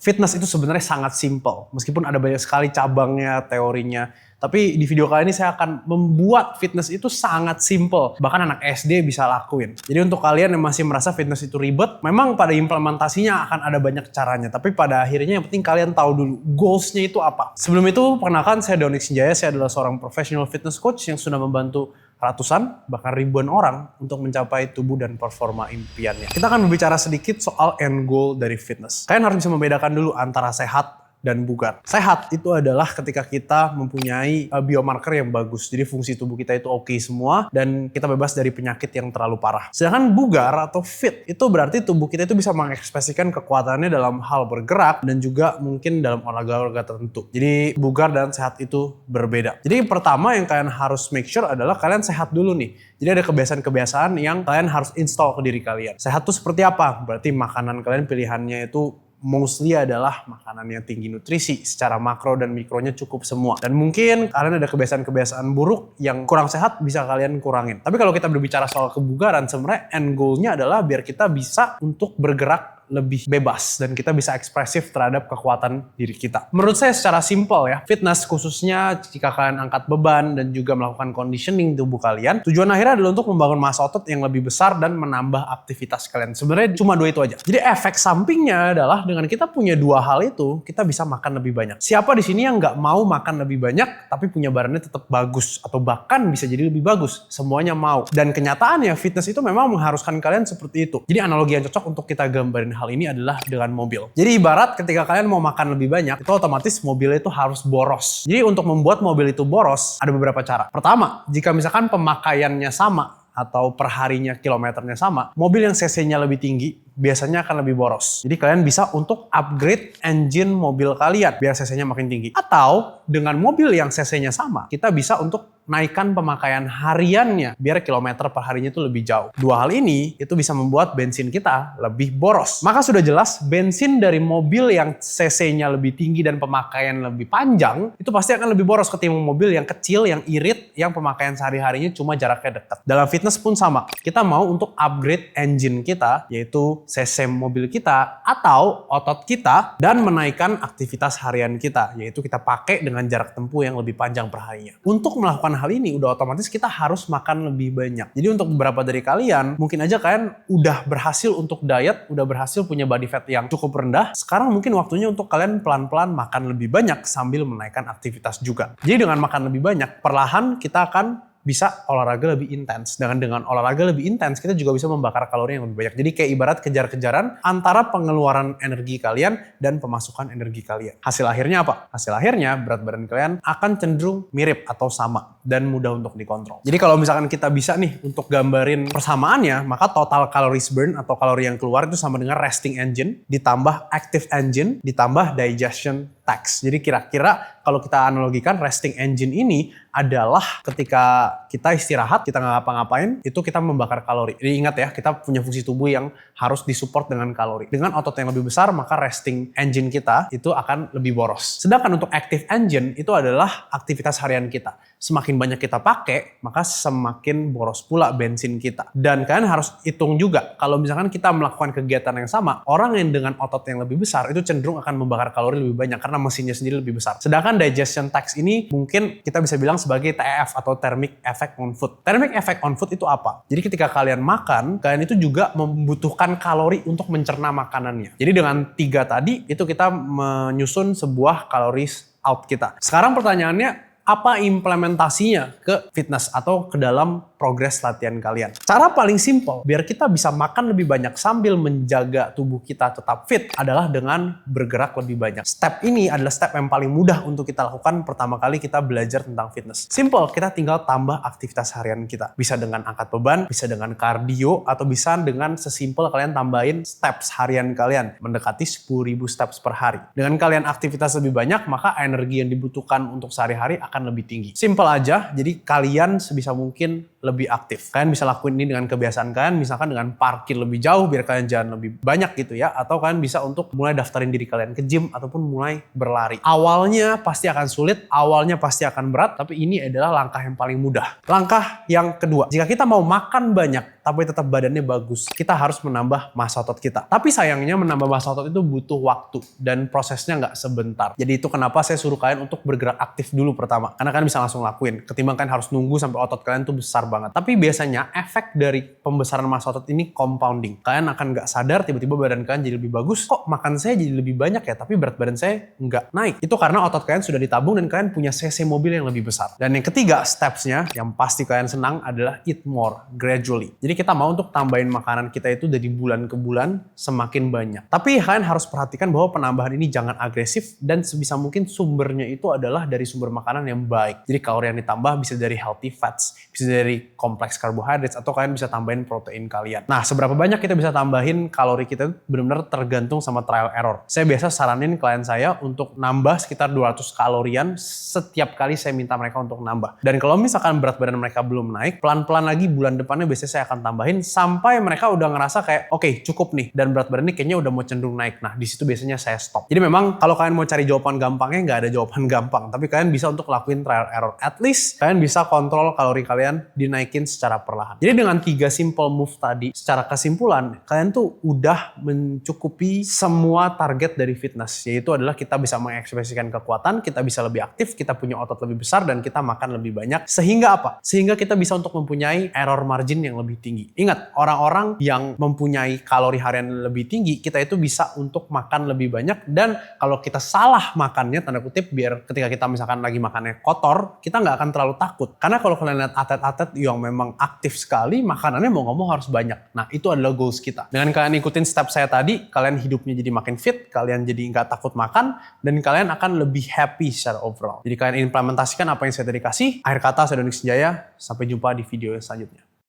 Fitness itu sebenarnya sangat simple, meskipun ada banyak sekali cabangnya, teorinya. Tapi di video kali ini saya akan membuat fitness itu sangat simple. Bahkan anak SD bisa lakuin. Jadi untuk kalian yang masih merasa fitness itu ribet, memang pada implementasinya akan ada banyak caranya. Tapi pada akhirnya yang penting kalian tahu dulu goals-nya itu apa. Sebelum itu, perkenalkan saya Doni Sinjaya. Saya adalah seorang professional fitness coach yang sudah membantu ratusan, bahkan ribuan orang untuk mencapai tubuh dan performa impiannya. Kita akan berbicara sedikit soal end goal dari fitness. Kalian harus bisa membedakan dulu antara sehat dan bugar. Sehat itu adalah ketika kita mempunyai biomarker yang bagus. Jadi fungsi tubuh kita itu oke semua dan kita bebas dari penyakit yang terlalu parah. Sedangkan bugar atau fit itu berarti tubuh kita itu bisa mengekspresikan kekuatannya dalam hal bergerak dan juga mungkin dalam olahraga tertentu. Jadi bugar dan sehat itu berbeda. Jadi pertama yang kalian harus make sure adalah kalian sehat dulu nih. Jadi ada kebiasaan-kebiasaan yang kalian harus install ke diri kalian. Sehat itu seperti apa? Berarti makanan kalian pilihannya itu mostly adalah makanan yang tinggi nutrisi, secara makro dan mikronya cukup semua. Dan mungkin kalian ada kebiasaan-kebiasaan buruk yang kurang sehat bisa kalian kurangin. Tapi kalau kita berbicara soal kebugaran, sebenarnya end goal-nya adalah biar kita bisa untuk bergerak lebih bebas dan kita bisa ekspresif terhadap kekuatan diri kita. Menurut saya secara simpel ya, fitness khususnya jika kalian angkat beban dan juga melakukan conditioning tubuh kalian, tujuan akhirnya adalah untuk membangun massa otot yang lebih besar dan menambah aktivitas kalian. Sebenarnya cuma dua itu aja. Jadi efek sampingnya adalah dengan kita punya dua hal itu, kita bisa makan lebih banyak. Siapa di sini yang nggak mau makan lebih banyak tapi punya badannya tetap bagus atau bahkan bisa jadi lebih bagus? Semuanya mau. Dan kenyataannya fitness itu memang mengharuskan kalian seperti itu. Jadi analogi yang cocok untuk kita gambarin hal ini adalah dengan mobil. Jadi ibarat ketika kalian mau makan lebih banyak, itu otomatis mobilnya itu harus boros. Jadi untuk membuat mobil itu boros, ada beberapa cara. Pertama, jika misalkan pemakaiannya sama atau perharinya kilometernya sama, mobil yang cc-nya lebih tinggi biasanya akan lebih boros. Jadi kalian bisa untuk upgrade engine mobil kalian biar cc-nya makin tinggi. Atau dengan mobil yang cc-nya sama, kita bisa untuk naikkan pemakaian hariannya biar kilometer per harinya itu lebih jauh. Dua hal ini itu bisa membuat bensin kita lebih boros. Maka sudah jelas bensin dari mobil yang cc-nya lebih tinggi dan pemakaian lebih panjang itu pasti akan lebih boros ketimbang mobil yang kecil, yang irit, yang pemakaian sehari-harinya cuma jaraknya dekat. Dalam fitness pun sama. Kita mau untuk upgrade engine kita, yaitu cc mobil kita atau otot kita, dan menaikkan aktivitas harian kita, yaitu kita pakai dengan jarak tempuh yang lebih panjang per harinya. Untuk melakukan hal ini udah otomatis kita harus makan lebih banyak. Jadi untuk beberapa dari kalian, mungkin aja kalian udah berhasil untuk diet, udah berhasil punya body fat yang cukup rendah. Sekarang mungkin waktunya untuk kalian pelan-pelan makan lebih banyak sambil menaikkan aktivitas juga. Jadi dengan makan lebih banyak, perlahan kita akan bisa olahraga lebih intens. Dengan olahraga lebih intens, kita juga bisa membakar kalori yang lebih banyak. Jadi kayak ibarat kejar-kejaran antara pengeluaran energi kalian dan pemasukan energi kalian. Hasil akhirnya apa? Hasil akhirnya berat badan kalian akan cenderung mirip atau sama dan mudah untuk dikontrol. Jadi kalau misalkan kita bisa nih untuk gambarin persamaannya, maka total calories burn atau kalori yang keluar itu sama dengan resting engine ditambah active engine ditambah digestion tax. Jadi kira-kira kalau kita analogikan resting engine ini adalah ketika kita istirahat, kita nggak ngapa-ngapain, itu kita membakar kalori. Jadi ingat ya, kita punya fungsi tubuh yang harus disupport dengan kalori. Dengan otot yang lebih besar, maka resting engine kita itu akan lebih boros. Sedangkan untuk active engine itu adalah aktivitas harian kita. Semakin banyak kita pakai, maka semakin boros pula bensin kita. Dan kalian harus hitung juga, kalau misalkan kita melakukan kegiatan yang sama, orang yang dengan otot yang lebih besar itu cenderung akan membakar kalori lebih banyak karena mesinnya sendiri lebih besar. Sedangkan digestion tax ini mungkin kita bisa bilang sebagai TEF atau thermic effect on food. Thermic effect on food itu apa? Jadi ketika kalian makan, kalian itu juga membutuhkan kalori untuk mencerna makanannya. Jadi dengan 3 tadi, itu kita menyusun sebuah calories out kita. Sekarang pertanyaannya, apa implementasinya ke fitness atau ke dalam progres latihan kalian? Cara paling simpel biar kita bisa makan lebih banyak sambil menjaga tubuh kita tetap fit adalah dengan bergerak lebih banyak. Step ini adalah step yang paling mudah untuk kita lakukan pertama kali kita belajar tentang fitness. Simple, kita tinggal tambah aktivitas harian kita. Bisa dengan angkat beban, bisa dengan kardio, atau bisa dengan sesimpel kalian tambahin steps harian kalian mendekati 10.000 steps per hari. Dengan kalian aktivitas lebih banyak, maka energi yang dibutuhkan untuk sehari-hari akan lebih tinggi. Simple aja, jadi kalian sebisa mungkin lebih aktif. Kalian bisa lakuin ini dengan kebiasaan kalian, misalkan dengan parkir lebih jauh biar kalian jalan lebih banyak gitu ya, atau kalian bisa untuk mulai daftarin diri kalian ke gym ataupun mulai berlari. Awalnya pasti akan sulit, awalnya pasti akan berat, tapi ini adalah langkah yang paling mudah. Langkah yang kedua, jika kita mau makan banyak tapi tetap badannya bagus, kita harus menambah massa otot kita. Tapi sayangnya menambah massa otot itu butuh waktu dan prosesnya nggak sebentar. Jadi itu kenapa saya suruh kalian untuk bergerak aktif dulu pertama. Karena kalian bisa langsung lakuin, ketimbang kalian harus nunggu sampai otot kalian tuh besar banget. Tapi biasanya efek dari pembesaran massa otot ini compounding. Kalian akan nggak sadar tiba-tiba badan kalian jadi lebih bagus. Kok makan saya jadi lebih banyak ya, tapi berat badan saya nggak naik. Itu karena otot kalian sudah ditabung dan kalian punya cc mobil yang lebih besar. Dan yang ketiga stepsnya yang pasti kalian senang adalah eat more gradually. Jadi kita mau untuk tambahin makanan kita itu dari bulan ke bulan semakin banyak. Tapi kalian harus perhatikan bahwa penambahan ini jangan agresif dan sebisa mungkin sumbernya itu adalah dari sumber makanan yang baik. Jadi kalori yang ditambah bisa dari healthy fats, bisa dari kompleks carbohydrates, atau kalian bisa tambahin protein kalian. Nah, seberapa banyak kita bisa tambahin kalori kita benar-benar tergantung sama trial error. Saya biasa saranin klien saya untuk nambah sekitar 200 kalorian setiap kali saya minta mereka untuk nambah. Dan kalau misalkan berat badan mereka belum naik, pelan-pelan lagi bulan depannya biasanya saya akan tambahin sampai mereka udah ngerasa kayak oke, cukup nih dan berat badannya kayaknya udah mau cenderung naik. Nah, di situ biasanya saya stop. Jadi memang kalau kalian mau cari jawaban gampangnya nggak ada jawaban gampang, tapi kalian bisa untuk lakuin trial error. At least kalian bisa kontrol kalori kalian dinaikin secara perlahan. Jadi dengan 3 simple move tadi, secara kesimpulan kalian tuh udah mencukupi semua target dari fitness, yaitu adalah kita bisa mengekspresikan kekuatan, kita bisa lebih aktif, kita punya otot lebih besar, dan kita makan lebih banyak. Sehingga apa? Sehingga kita bisa untuk mempunyai error margin yang lebih tinggi. Ingat, orang-orang yang mempunyai kalori harian lebih tinggi, kita itu bisa untuk makan lebih banyak, dan kalau kita salah makannya, tanda kutip, biar ketika kita misalkan lagi makannya kotor, kita nggak akan terlalu takut. Karena kalau kalian lihat atlet-atlet yang memang aktif sekali, makanannya mau ngomong harus banyak. Nah, itu adalah goals kita. Dengan kalian ikutin step saya tadi, kalian hidupnya jadi makin fit, kalian jadi nggak takut makan, dan kalian akan lebih happy secara overall. Jadi kalian implementasikan apa yang saya tadi kasih. Akhir kata, saya Doni Senjaya. Sampai jumpa di video selanjutnya.